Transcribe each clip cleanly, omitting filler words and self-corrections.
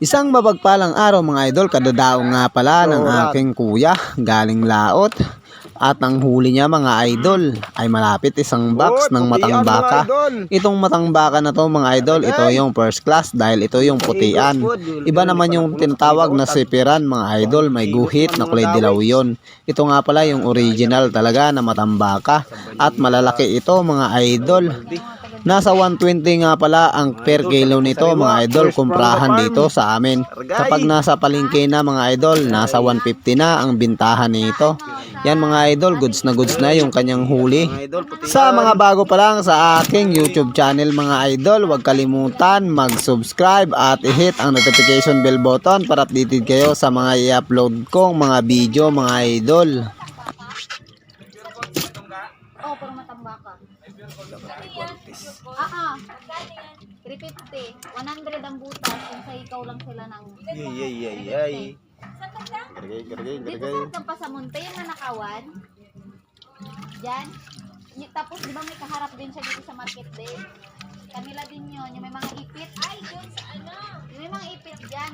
Isang mapagpalang araw mga idol, kadadaong nga pala ng aking kuya galing laot. At ang huli niya mga idol ay malapit isang box ng matang baka. Itong matang baka na to mga idol, ito yung first class dahil ito yung putian. Iba naman yung tinatawag na sipiran mga idol, may guhit na kulay dilaw yun. Ito nga pala yung original talaga na matang baka at malalaki ito mga idol. Nasa 120 nga pala ang per kilo nito mga idol, kumprahan dito sa amin. Kapag nasa palengke na mga idol, nasa 150 na ang bintahan nito. Yan mga idol, goods na yung kanyang huli. Sa mga bago pa lang sa aking YouTube channel mga idol, huwag kalimutan mag-subscribe at i-hit ang notification bell button para updated kayo sa mga i-upload kong mga video mga idol. Oh, pero matambaka. 350. 100 ang butas. Kung sa ikaw lang sila ng... Dito sa pa sa monte, yung nanakawan. Diyan. Tapos di ba may kaharap din siya dito sa market day? Kanila din yun. Yung may mga ipit. Ay, yun sa ano? Yung may mga ipit dyan.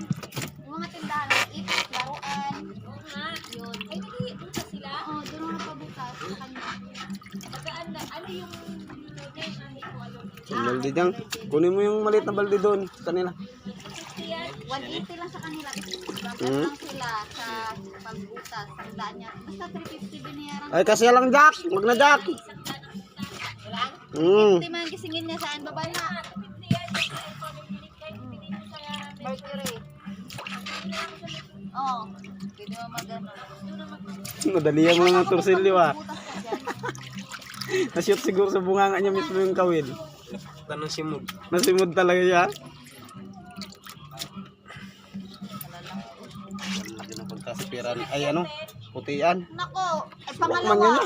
Yung mga tindahan, ipit, laruan. Oo nga. Yun. Ay, nag-iibutas sila? Oo, doon ang napabutas. Sa kanila. Ano yung... Balde dyan. Kunin mo yung maliit na balde doon sa kanila. 180 lang sa kanila. Bagal lang sila sa pagbutas. Tandaan niya. Basta 350 binayaran. Ay kasi lang Jack. Wag na Jack. 50 man gisingin niya saan baba na. Mercury. Oh. Pwede mo magano. Madalihan mo lang ang torsilyo ah. Nashoot siguro sa bunganga niya mismo yung kawil. Tanong simod. Nasimod talaga siya. Laki na pagkasipiran. Ay ano? Putian. Nako, ay pangalawa.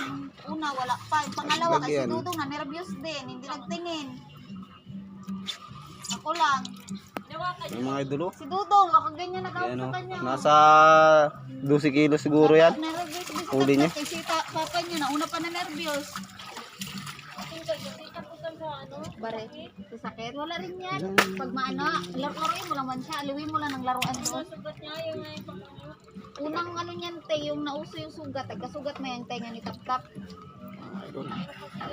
Una wala pa. Pangalawa kasi Dudong na nervyos din, hindi nagtingin. Ako lang. Yung mga idolo. Si Dudong, ako ganyan nagawin sa kanya. Nasa 12 kilo siguro yan. Nervyos din sa Huli kanya. niya. Kasi papa niya, nauna pa na nervyos. Bare, sasakit. Wala rin yan. Pag maano, laruin mo lang siya. Aliwin mo lang ng laruan doon. Unang ano niyan, te, yung nauso yung sugat. Kasugat mo yung tenga ni Tap-Tap.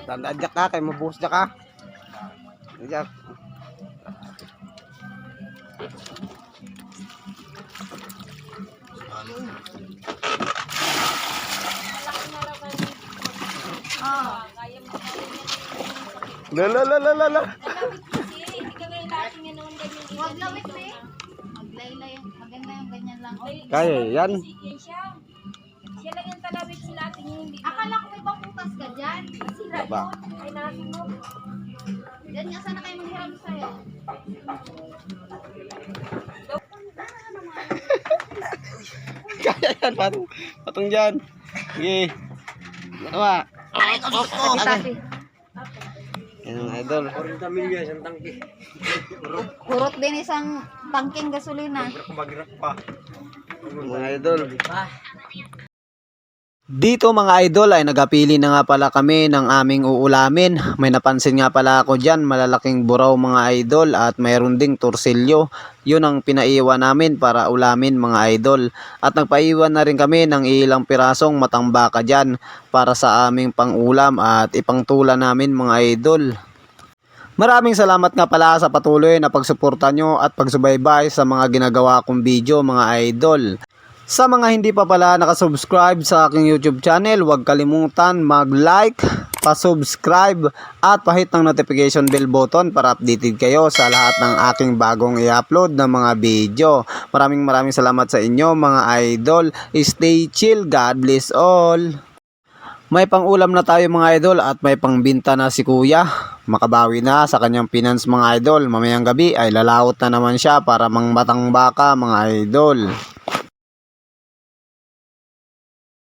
Tandaan Jack ka, kay mabuhos Jack ka. Jack. Oh. Lala. Huwag lawit, te. Maglaylay. Maganda yung ganyan lang. Kaya yan. Siya lang yung talawit sila atin yung hindi. Akala ko may pangputas ka dyan. Sira Ba? yun. Ay nakasunod. Diyan nga sana kayo maghiram sa'yo. Kaya yan, patong dyan. Sige. Tama. Ay, yan ang idol. 40 milya isang tangke. Kurot din isang tangking gasolina. Mga idol. Dito mga idol ay nagapili na nga pala kami ng aming uulamin. May napansin nga pala ako dyan, malalaking buraw mga idol at mayroon ding torsilyo. Yun ang pinaiwan namin para ulamin mga idol. At nagpaiwan na rin kami ng ilang pirasong matang baka dyan para sa aming pangulam at ipangtula namin mga idol. Maraming salamat nga pala sa patuloy na pagsuporta nyo at pagsubaybay sa mga ginagawa kong video mga idol. Sa mga hindi pa pala nakasubscribe sa aking YouTube channel, huwag kalimutan mag-like, pa-subscribe at pahit ng notification bell button para updated kayo sa lahat ng aking bagong i-upload na mga video. Maraming salamat sa inyo mga idol. Stay chill. God bless all. May pangulam na tayo mga idol at may pangbinta na si kuya. Makabawi na sa kanyang finance mga idol. Mamayang gabi ay lalaot na naman siya para mangmatang baka mga idol.